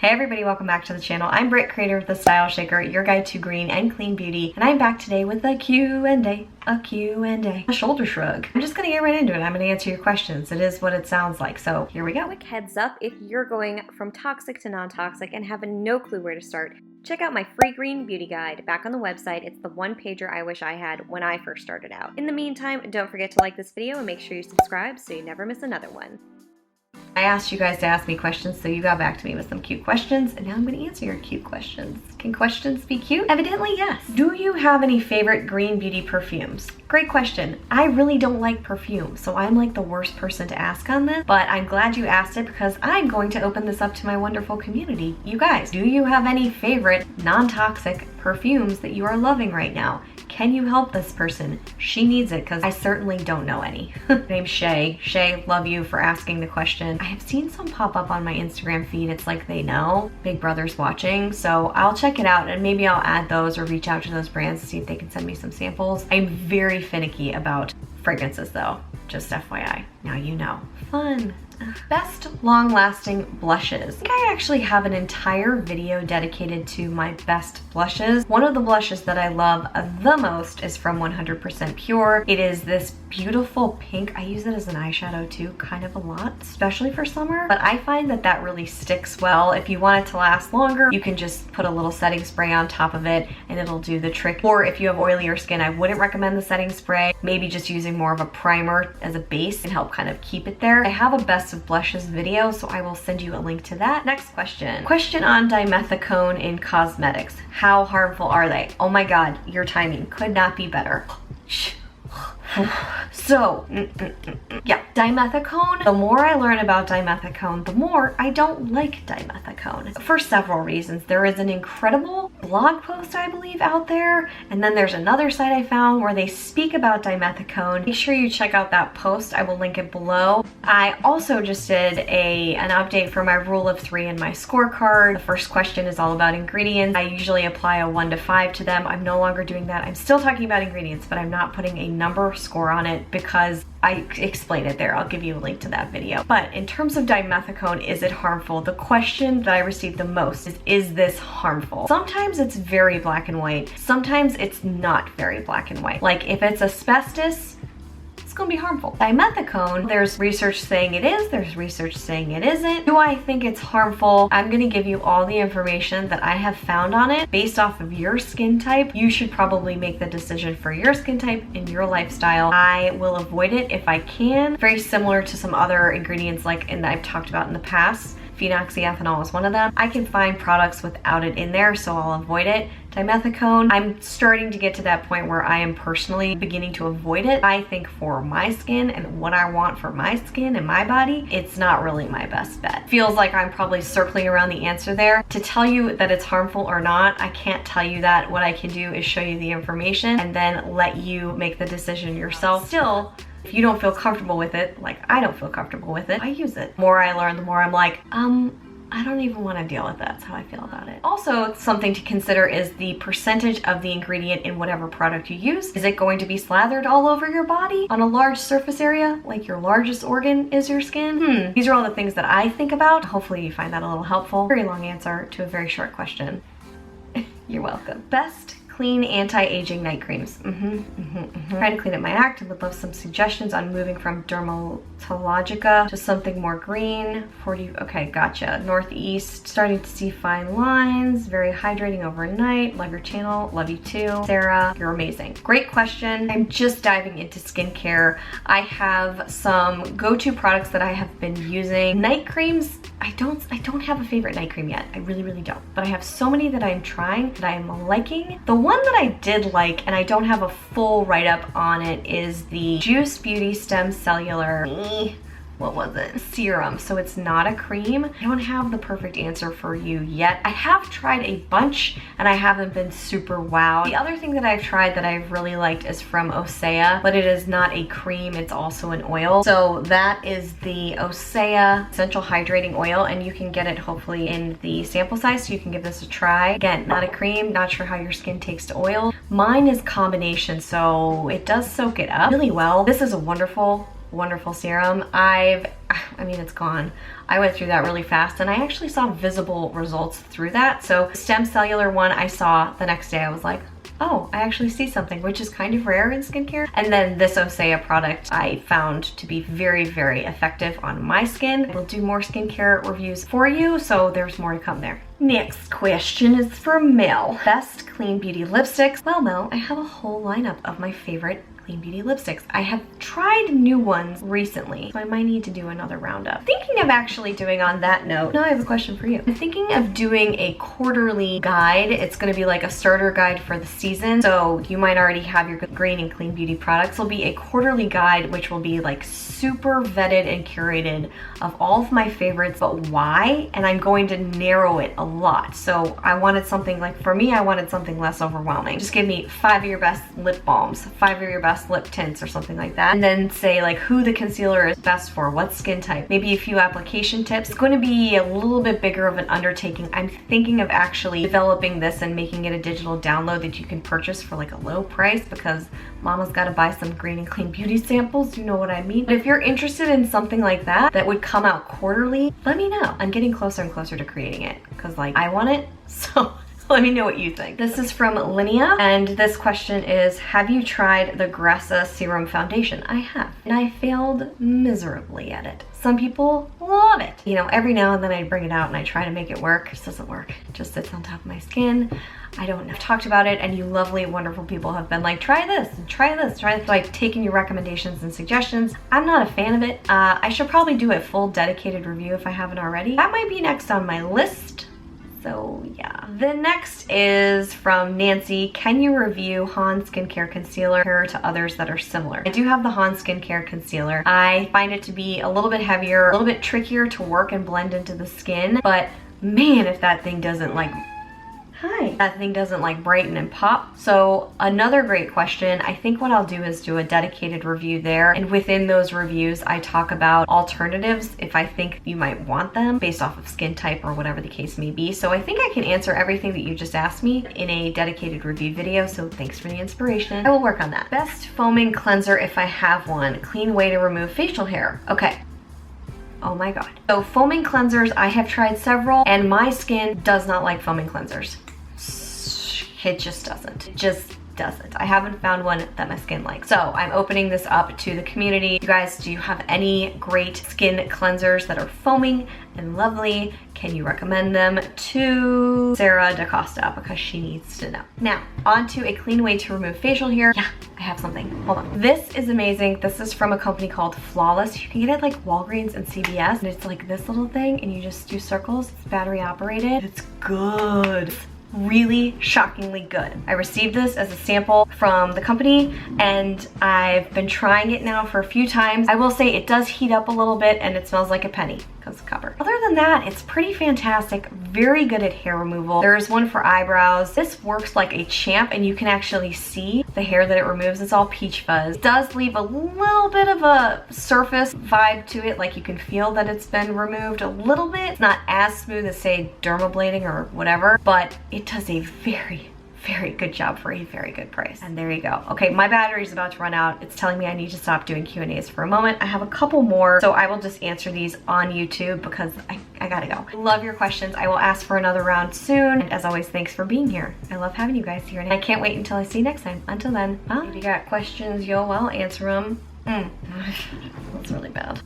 Hey everybody, welcome back to the channel. I'm Britt, creator of the StyleShaker, your guide to green and clean beauty, and I'm back today with a Q&A, a shoulder shrug. I'm just gonna get right into it. I'm gonna answer your questions. It is what it sounds like, so here we go. Quick heads up, if you're going from toxic to non-toxic and have no clue where to start, check out my free green beauty guide back on the website. It's the one pager I wish I had when I first started out. In the meantime, don't forget to like this video and make sure you subscribe so you never miss another one. I asked you guys to ask me questions, so you got back to me with some cute questions, and now I'm going to answer your cute questions. Can questions be cute? Evidently, yes. Do you have any favorite green beauty perfumes? Great question. I really don't like perfume, so I'm like the worst person to ask on this, but I'm glad you asked it because I'm going to open this up to my wonderful community. You guys, do you have any favorite non-toxic perfumes that you are loving right now? Can you help this person? She needs it because I certainly don't know any. Her name's Shay. Shay, love you for asking the question. I have seen some pop up on my Instagram feed. It's like they know Big Brother's watching, so I'll check it out and maybe I'll add those or reach out to those brands to see if they can send me some samples. I'm very finicky about fragrances though, just FYI. Now you know. Fun. Best long-lasting blushes. I think I actually have an entire video dedicated to my best blushes. One of the blushes that I love the most is from 100% Pure. It is this beautiful pink. I use it as an eyeshadow too, kind of a lot, especially for summer, but I find that that really sticks well. If you want it to last longer, you can just put a little setting spray on top of it and it'll do the trick. Or if you have oilier skin, I wouldn't recommend the setting spray. Maybe just using more of a primer as a base can help kind of keep it there. I have a best of blushes video, so I will send you a link to that. Next question. Question on dimethicone in cosmetics. How harmful are they? Oh my god, your timing could not be better. So, yeah, dimethicone. The more I learn about dimethicone, the more I don't like dimethicone. For several reasons. There is an incredible blog post, I believe, out there, and then there's another site I found where they speak about dimethicone. Make sure you check out that post. I will link it below. I also just did an update for my rule of 3 in my scorecard. The first question is all about ingredients. I usually apply a 1 to 5 to them. I'm no longer doing that. I'm still talking about ingredients, but I'm not putting a number score on it because I explain it there. I'll give you a link to that video. But in terms of dimethicone, is it harmful? The question that I received the most is this harmful? Sometimes it's very black and white. Sometimes it's not very black and white. Like if it's asbestos, it's gonna be harmful. Dimethicone, there's research saying it is, there's research saying it isn't. Do I think it's harmful? I'm gonna give you all the information that I have found on it based off of your skin type. You should probably make the decision for your skin type and your lifestyle. I will avoid it if I can. Very similar to some other ingredients and I've talked about in the past. Phenoxyethanol is one of them. I can find products without it in there, so I'll avoid it. Dimethicone, I'm starting to get to that point where I am personally beginning to avoid it. I think for my skin and what I want for my skin and my body, it's not really my best bet. Feels like I'm probably circling around the answer there. To tell you that it's harmful or not, I can't tell you that. What I can do is show you the information and then let you make the decision yourself. Still, if you don't feel comfortable with it, like I don't feel comfortable with it, I use it. The more I learn, the more I'm like, I don't even want to deal with that. That's how I feel about it. Also, something to consider is the percentage of the ingredient in whatever product you use. Is it going to be slathered all over your body on a large surface area, like your largest organ is your skin? These are all the things that I think about. Hopefully you find that a little helpful. Very long answer to a very short question. You're welcome. Best clean anti-aging night creams. Trying to clean up my act and would love some suggestions on moving from Dermatologica to something more green. 40, okay, gotcha. Northeast, starting to see fine lines, very hydrating overnight. Love your channel, love you too. Sarah, you're amazing. Great question. I'm just diving into skincare. I have some go-to products that I have been using. Night creams, I don't have a favorite night cream yet. I really don't. But I have so many that I'm trying that I'm liking. The one that I did like, and I don't have a full write-up on it, is the Juice Beauty Stem Cellular, what was it? Serum. So it's not a cream. I don't have the perfect answer for you yet. I have tried a bunch and I haven't been super wowed. The other thing that I've tried that I've really liked is from Osea, but it is not a cream, it's also an oil. So that is the Osea Essential Hydrating Oil, and you can get it hopefully in the sample size, so you can give this a try. Again, not a cream, not sure how your skin takes to oil. Mine is combination, so it does soak it up really well. This is a wonderful serum. I I mean, it's gone. I went through that really fast and I actually saw visible results through that. So the Stem Cellular one I saw the next day, I was like, oh, I actually see something, which is kind of rare in skincare. And then this Osea product I found to be very, very effective on my skin. We'll do more skincare reviews for you, so there's more to come there. Next question is from Mel. Best clean beauty lipsticks. Well, Mel, I have a whole lineup of my favorite clean beauty lipsticks. I have tried new ones recently, so I might need to do another roundup. Thinking of actually doing, on that note, now I have a question for you. I'm thinking of doing a quarterly guide. It's gonna be like a starter guide for the season, so you might already have your green and clean beauty products. It'll be a quarterly guide, which will be like super vetted and curated of all of my favorites, but why? And I'm going to narrow it a lot. So I wanted something, like for me, I wanted something less overwhelming. Just give me 5 of your best lip balms, 5 of your best lip tints or something like that. And then say like who the concealer is best for, what skin type, maybe a few application tips. It's going to be a little bit bigger of an undertaking. I'm thinking of actually developing this and making it a digital download that you can purchase for like a low price, because mama's got to buy some green and clean beauty samples, you know what I mean? But if you're interested in something like that, that would come out quarterly, let me know. I'm getting closer and closer to creating it, because like I want it, so let me know what you think. This is from Linnea, and this question is, have you tried the Gressa Serum Foundation? I have, and I failed miserably at it. Some people love it. You know, every now and then I bring it out and I try to make it work. It just doesn't work. It just sits on top of my skin. I don't know. I've talked about it and you lovely, wonderful people have been like, try this, try this, try this. So I've taken your recommendations and suggestions. I'm not a fan of it. I should probably do a full dedicated review if I haven't already. That might be next on my list. So yeah. The next is from Nancy. Can you review Han Skincare Concealer compared to others that are similar? I do have the Han Skincare Concealer. I find it to be a little bit heavier, a little bit trickier to work and blend into the skin, but man, if that thing doesn't like that thing doesn't like brighten and pop. So another great question. I think what I'll do is do a dedicated review there, and within those reviews I talk about alternatives if I think you might want them based off of skin type or whatever the case may be. So I think I can answer everything that you just asked me in a dedicated review video, so thanks for the inspiration. I will work on that. Best foaming cleanser if I have one. Clean way to remove facial hair. Okay. Oh my god. So foaming cleansers, I have tried several and my skin does not like foaming cleansers. It just doesn't. It just doesn't. I haven't found one that my skin likes. So I'm opening this up to the community. You guys, do you have any great skin cleansers that are foaming and lovely? Can you recommend them to Sarah DaCosta, because she needs to know. Now, on to a clean way to remove facial hair. Yeah, I have something. Hold on. This is amazing. This is from a company called Flawless. You can get it at like Walgreens and CVS, and it's like this little thing, and you just do circles. It's battery operated. It's good. Really shockingly good. I received this as a sample from the company and I've been trying it now for a few times. I will say it does heat up a little bit and it smells like a penny because it's copper. Other than that, it's pretty fantastic. Very good at hair removal. There is one for eyebrows. This works like a champ and you can actually see the hair that it removes. It's all peach fuzz. It does leave a little bit of a surface vibe to it, like you can feel that it's been removed a little bit. It's not as smooth as say dermablading or whatever, but it does a very, very good job for a very good price. And there you go. Okay, my battery's about to run out. It's telling me I need to stop doing Q&As for a moment. I have a couple more, so I will just answer these on YouTube because I gotta go. Love your questions. I will ask for another round soon. And as always, thanks for being here. I love having you guys here and I can't wait until I see you next time. Until then, bye. If you got questions, yo, I'll answer them. That's really bad.